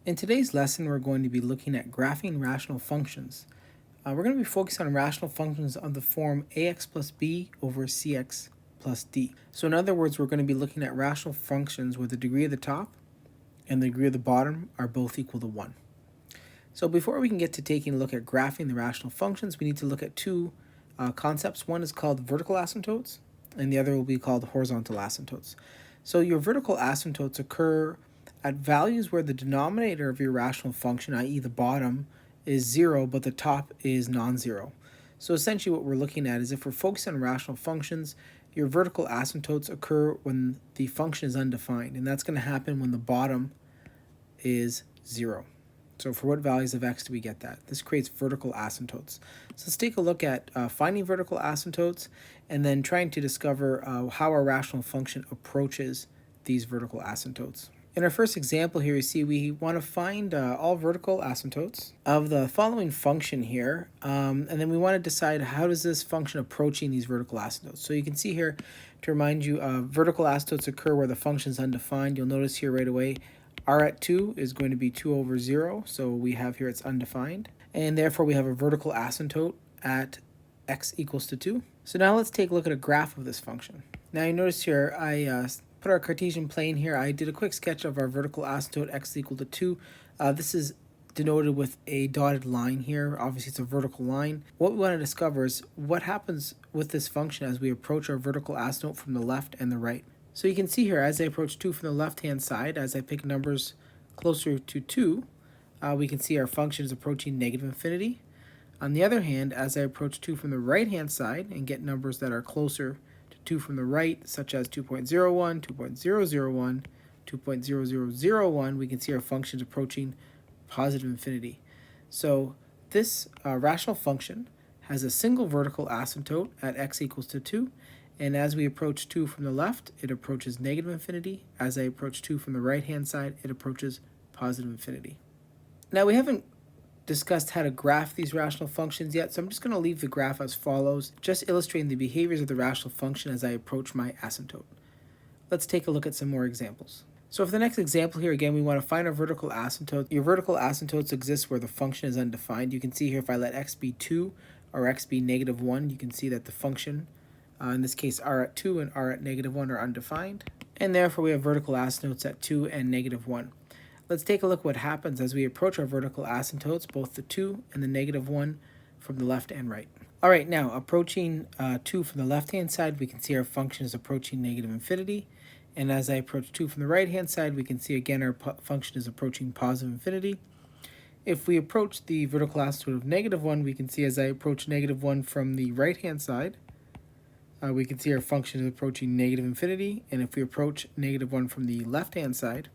In today's lesson, we're going to be looking at graphing rational functions. We're going to be focused on rational functions of the form ax plus b over cx plus d. So in other words, we're going to be looking at rational functions where the degree of the top and the degree of the bottom are both equal to 1. So before we can get to taking a look at graphing the rational functions, we need to look at two concepts. One is called vertical asymptotes, and the other will be called horizontal asymptotes. So your vertical asymptotes occur at values where the denominator of your rational function, i.e. the bottom, is 0, but the top is non-zero. So essentially what we're looking at is if we're focused on rational functions, your vertical asymptotes occur when the function is undefined, and that's going to happen when the bottom is 0. So for what values of x do we get that? This creates vertical asymptotes. So let's take a look at finding vertical asymptotes and then trying to discover how our rational function approaches these vertical asymptotes. In our first example here, you see we want to find all vertical asymptotes of the following function here, and then we want to decide how does this function approaching these vertical asymptotes. So you can see here, to remind you, vertical asymptotes occur where the function is undefined. You'll notice here right away, r at 2 is going to be 2 over 0, so we have here it's undefined, and therefore we have a vertical asymptote at x equals to 2. So now let's take a look at a graph of this function. Now you notice here I put our Cartesian plane here. I did a quick sketch of our vertical asymptote x equal to 2. This is denoted with a dotted line here. Obviously it's a vertical line. What we want to discover is what happens with this function as we approach our vertical asymptote from the left and the right. So you can see here as I approach 2 from the left hand side, as I pick numbers closer to 2, we can see our function is approaching negative infinity. On the other hand, as I approach 2 from the right hand side and get numbers that are closer to 2 from the right, such as 2.01, 2.001, 2.0001, we can see our function is approaching positive infinity. So this rational function has a single vertical asymptote at x equals to 2, and as we approach 2 from the left, it approaches negative infinity. As I approach 2 from the right hand side, it approaches positive infinity. Now we haven't discussed how to graph these rational functions yet, so I'm just going to leave the graph as follows, just illustrating the behaviors of the rational function as I approach my asymptote. Let's take a look at some more examples. So for the next example here, again, we want to find our vertical asymptote. Your vertical asymptotes exist where the function is undefined. You can see here if I let x be 2 or x be negative 1, you can see that the function, in this case r at 2 and r at negative 1, are undefined, and therefore we have vertical asymptotes at 2 and negative 1. Let's take a look what happens as we approach our vertical asymptotes, both the 2 and the negative 1 from the left and right. All right, now approaching 2 from the left-hand side, we can see our function is approaching negative infinity. And as I approach 2 from the right-hand side, we can see again our function is approaching positive infinity. If we approach the vertical asymptote of negative 1, we can see as I approach negative 1 from the right-hand side, we can see our function is approaching negative infinity. And if we approach negative 1 from the left-hand side,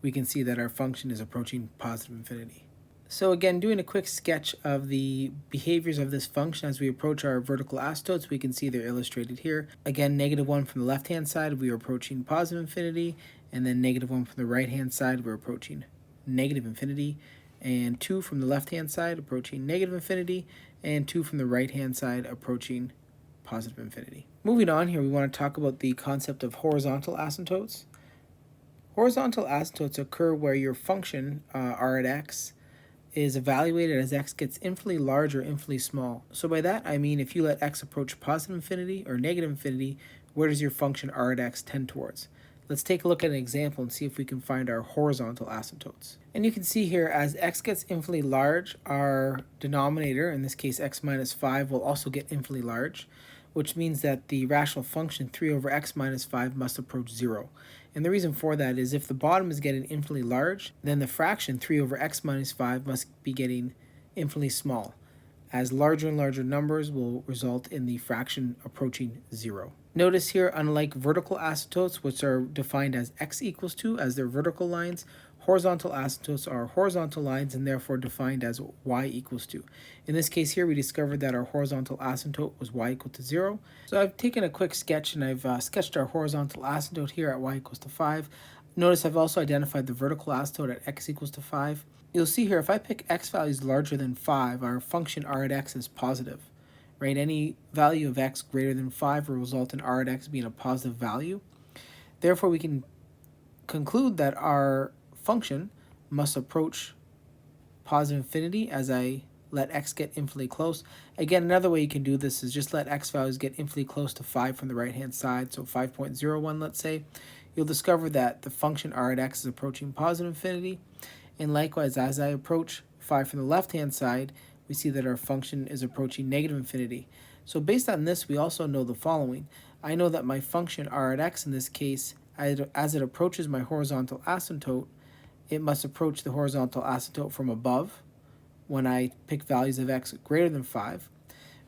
we can see that our function is approaching positive infinity. So again, doing a quick sketch of the behaviors of this function as we approach our vertical asymptotes, we can see they're illustrated here. Again, negative 1 from the left-hand side, we are approaching positive infinity, and then negative 1 from the right-hand side, we're approaching negative infinity, and 2 from the left-hand side, approaching negative infinity, and 2 from the right-hand side, approaching positive infinity. Moving on here, we want to talk about the concept of horizontal asymptotes. Horizontal asymptotes occur where your function, r at x, is evaluated as x gets infinitely large or infinitely small. So by that I mean if you let x approach positive infinity or negative infinity, where does your function r at x tend towards? Let's take a look at an example and see if we can find our horizontal asymptotes. And you can see here as x gets infinitely large, our denominator, in this case x minus 5, will also get infinitely large, which means that the rational function 3 over x minus 5 must approach 0. And the reason for that is if the bottom is getting infinitely large, then the fraction 3 over x minus 5 must be getting infinitely small, as larger and larger numbers will result in the fraction approaching 0. Notice here, unlike vertical asymptotes, which are defined as x equals to as their vertical lines, horizontal asymptotes are horizontal lines and therefore defined as y equals to. In this case here, we discovered that our horizontal asymptote was y equal to 0. So I've taken a quick sketch and I've sketched our horizontal asymptote here at y equals to 5. Notice I've also identified the vertical asymptote at x equals to 5. You'll see here if I pick x values larger than 5, our function r at x is positive. Right? Any value of x greater than 5 will result in r at x being a positive value. Therefore, we can conclude that our function must approach positive infinity as I let x get infinitely close. Again, another way you can do this is just let x values get infinitely close to 5 from the right-hand side, so 5.01, let's say. You'll discover that the function r at x is approaching positive infinity, and likewise, as I approach 5 from the left-hand side, we see that our function is approaching negative infinity. So based on this, we also know the following. I know that my function r at x in this case, as it approaches my horizontal asymptote, it must approach the horizontal asymptote from above when I pick values of x greater than 5.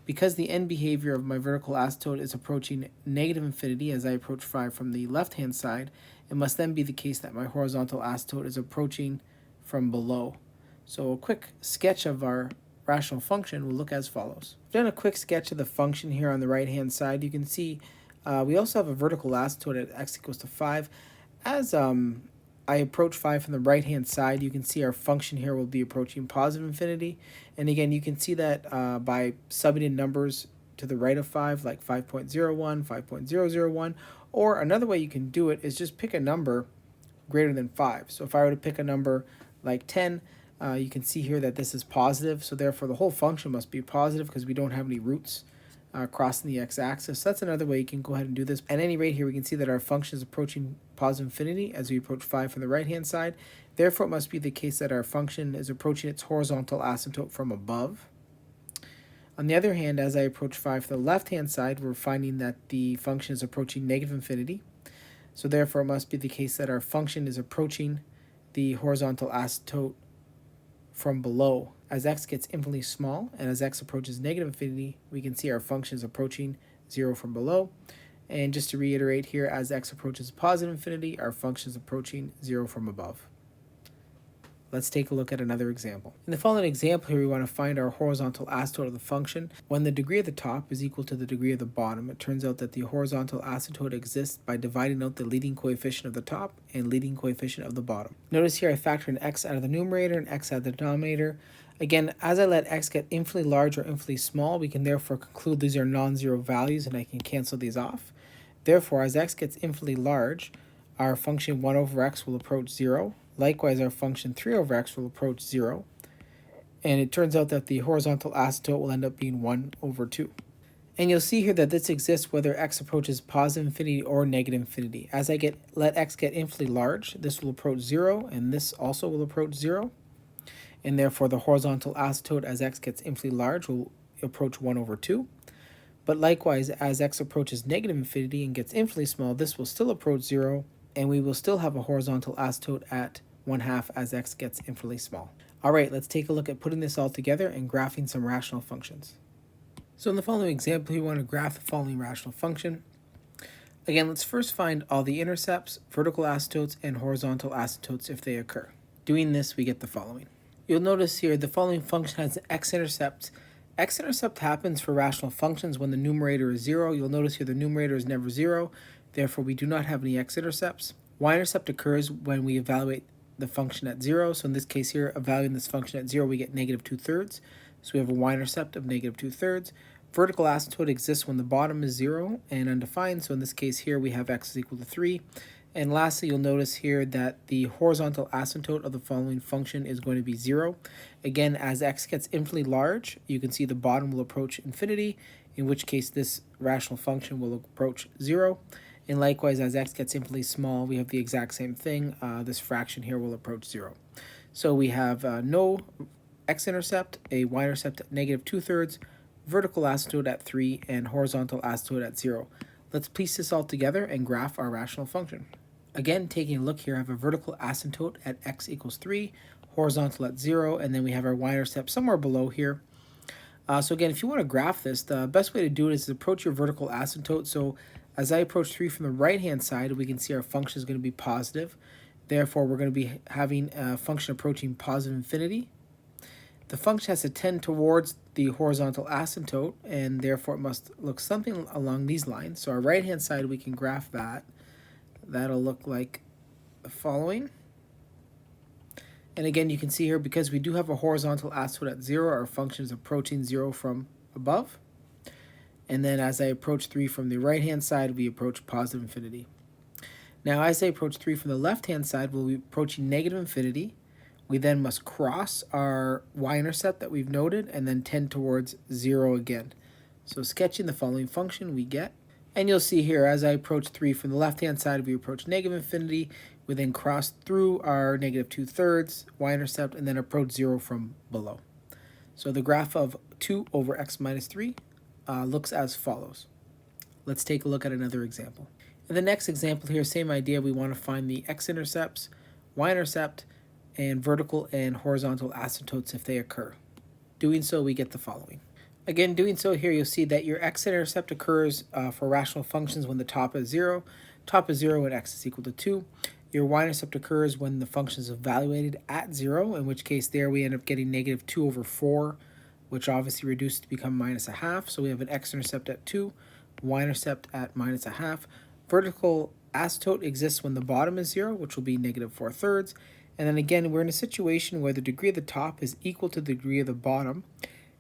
Because the end behavior of my vertical asymptote is approaching negative infinity as I approach 5 from the left-hand side, it must then be the case that my horizontal asymptote is approaching from below. So a quick sketch of our rational function will look as follows. I've done a quick sketch of the function here on the right-hand side. You can see we also have a vertical asymptote at x equals to 5. As I approach 5 from the right-hand side, you can see our function here will be approaching positive infinity. And again, you can see that by subbing in numbers to the right of 5, like 5.01, 5.001, or another way you can do it is just pick a number greater than 5. So if I were to pick a number like 10, you can see here that this is positive, so therefore the whole function must be positive because we don't have any roots crossing the x-axis. So that's another way you can go ahead and do this. At any rate, here we can see that our function is approaching positive infinity as we approach 5 from the right-hand side. Therefore, it must be the case that our function is approaching its horizontal asymptote from above. On the other hand, as I approach 5 from the left-hand side, we're finding that the function is approaching negative infinity. So therefore, it must be the case that our function is approaching the horizontal asymptote from below. As x gets infinitely small and as x approaches negative infinity, we can see our function is approaching 0 from below. And just to reiterate here, as x approaches positive infinity, our function is approaching 0 from above. Let's take a look at another example. In the following example here, we want to find our horizontal asymptote of the function. When the degree of the top is equal to the degree of the bottom, it turns out that the horizontal asymptote exists by dividing out the leading coefficient of the top and leading coefficient of the bottom. Notice here I factor in x out of the numerator and x out of the denominator. Again, as I let x get infinitely large or infinitely small, we can therefore conclude these are non-zero values and I can cancel these off. Therefore, as x gets infinitely large, our function 1 over x will approach 0. Likewise, our function 3 over x will approach 0. And it turns out that the horizontal asymptote will end up being 1 over 2. And you'll see here that this exists whether x approaches positive infinity or negative infinity. As I let x get infinitely large, this will approach 0, and this also will approach 0. And therefore, the horizontal asymptote as x gets infinitely large will approach 1 over 2. But likewise, as x approaches negative infinity and gets infinitely small, this will still approach 0, and we will still have a horizontal asymptote at 1/2 as x gets infinitely small. All right, let's take a look at putting this all together and graphing some rational functions. So in the following example, we want to graph the following rational function. Again, let's first find all the intercepts, vertical asymptotes, and horizontal asymptotes if they occur. Doing this, we get the following. You'll notice here the following function has an x-intercept. X-intercept happens for rational functions when the numerator is 0. You'll notice here the numerator is never 0. Therefore, we do not have any x-intercepts. Y-intercept occurs when we evaluate the function at 0. So in this case here, evaluating this function at 0, we get negative 2/3. So we have a y-intercept of negative 2/3. Vertical asymptote exists when the bottom is 0 and undefined. So in this case here, we have x is equal to 3. And lastly, you'll notice here that the horizontal asymptote of the following function is going to be 0. Again, as x gets infinitely large, you can see the bottom will approach infinity, in which case this rational function will approach 0. And likewise, as x gets infinitely small, we have the exact same thing. This fraction here will approach 0. So we have no x-intercept, a y-intercept at negative 2/3, vertical asymptote at 3, and horizontal asymptote at 0. Let's piece this all together and graph our rational function. Again, taking a look here, I have a vertical asymptote at x equals 3, horizontal at 0, and then we have our y-intercept somewhere below here. So again, if you want to graph this, the best way to do it is to approach your vertical asymptote. So as I approach 3 from the right-hand side, we can see our function is going to be positive. Therefore, we're going to be having a function approaching positive infinity. The function has to tend towards the horizontal asymptote, and therefore it must look something along these lines. So our right-hand side, we can graph that. That'll look like the following. And again, you can see here, because we do have a horizontal asymptote at 0, our function is approaching 0 from above. And then as I approach 3 from the right-hand side, we approach positive infinity. Now, as I approach 3 from the left-hand side, we'll be approaching negative infinity, We then must cross our y-intercept that we've noted and then tend towards 0 again. So sketching the following function we get, and you'll see here as I approach 3 from the left-hand side, we approach negative infinity. We then cross through our negative 2/3 y-intercept and then approach 0 from below. So the graph of 2 over x minus 3 looks as follows. Let's take a look at another example. In the next example here, same idea. We want to find the x-intercepts, y-intercept, and vertical and horizontal asymptotes if they occur. Doing so, we get the following. Again, doing so here, you'll see that your x-intercept occurs for rational functions when the top is 0. Top is 0 when x is equal to 2. Your y-intercept occurs when the function is evaluated at 0, in which case there we end up getting negative 2 over 4, which obviously reduced to become minus a half. So we have an x-intercept at 2, y-intercept at minus a half. Vertical asymptote exists when the bottom is 0, which will be negative 4/3. And then again, we're in a situation where the degree of the top is equal to the degree of the bottom.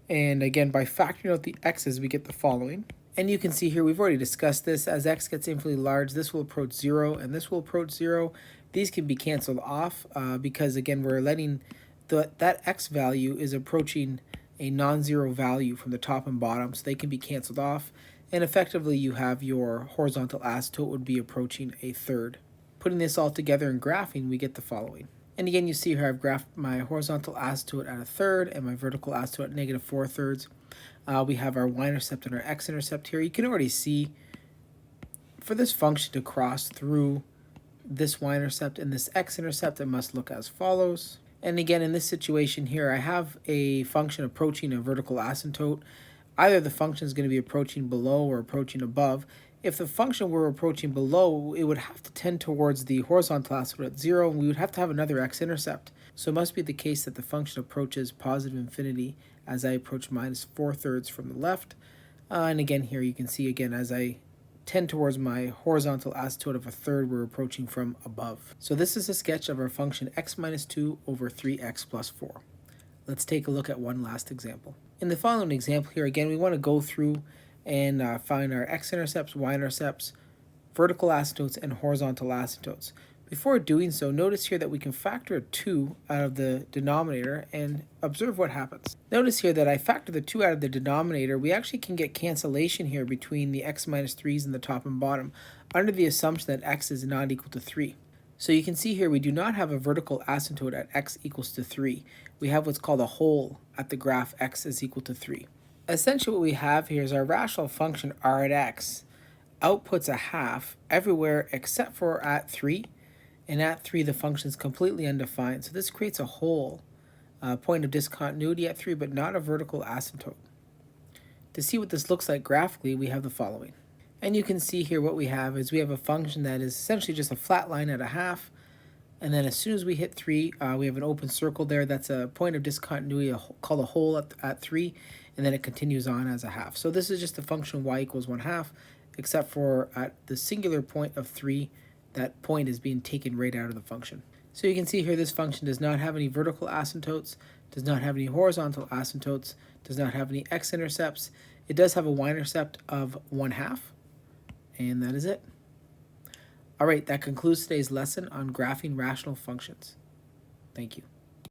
And again, by factoring out the x's, we get the following. And you can see here, we've already discussed this. As x gets infinitely large, this will approach 0 and this will approach 0. These can be canceled off because, again, we're letting that x value is approaching a non-zero value from the top and bottom, so they can be canceled off. And effectively, you have your horizontal asymptote would be approaching a third. Putting this all together in graphing, we get the following. And again, you see here I've graphed my horizontal asymptote at a third and my vertical asymptote at negative 4/3. We have our y-intercept and our x-intercept here. You can already see for this function to cross through this y-intercept and this x-intercept, it must look as follows. And again, in this situation here, I have a function approaching a vertical asymptote. Either the function is going to be approaching below or approaching above. If the function were approaching below, it would have to tend towards the horizontal asymptote at 0, and we would have to have another x-intercept. So it must be the case that the function approaches positive infinity as I approach minus 4/3 from the left. And again, here you can see, again, as I tend towards my horizontal asymptote of a third, we're approaching from above. So this is a sketch of our function x minus 2 over 3x plus 4. Let's take a look at one last example. In the following example here, again, we want to go through and find our x-intercepts, y-intercepts, vertical asymptotes, and horizontal asymptotes. Before doing so, notice here that we can factor a 2 out of the denominator and observe what happens. Notice here that I factor the 2 out of the denominator. We actually can get cancellation here between the x minus 3's and the top and bottom under the assumption that x is not equal to 3. So you can see here we do not have a vertical asymptote at x equals to 3. We have what's called a hole at the graph x is equal to 3. Essentially what we have here is our rational function r at x outputs a half everywhere except for at 3. And at 3, the function is completely undefined. So this creates a hole, point of discontinuity at 3, but not a vertical asymptote. To see what this looks like graphically, we have the following. And you can see here what we have is we have a function that is essentially just a flat line at a half. And then as soon as we hit 3, we have an open circle there. That's a point of discontinuity called a hole at 3. And then it continues on as a half. So this is just a function y equals 1/2, except for at the singular point of 3, that point is being taken right out of the function. So you can see here this function does not have any vertical asymptotes, does not have any horizontal asymptotes, does not have any x-intercepts. It does have a y-intercept of 1/2, and that is it. All right, that concludes today's lesson on graphing rational functions. Thank you.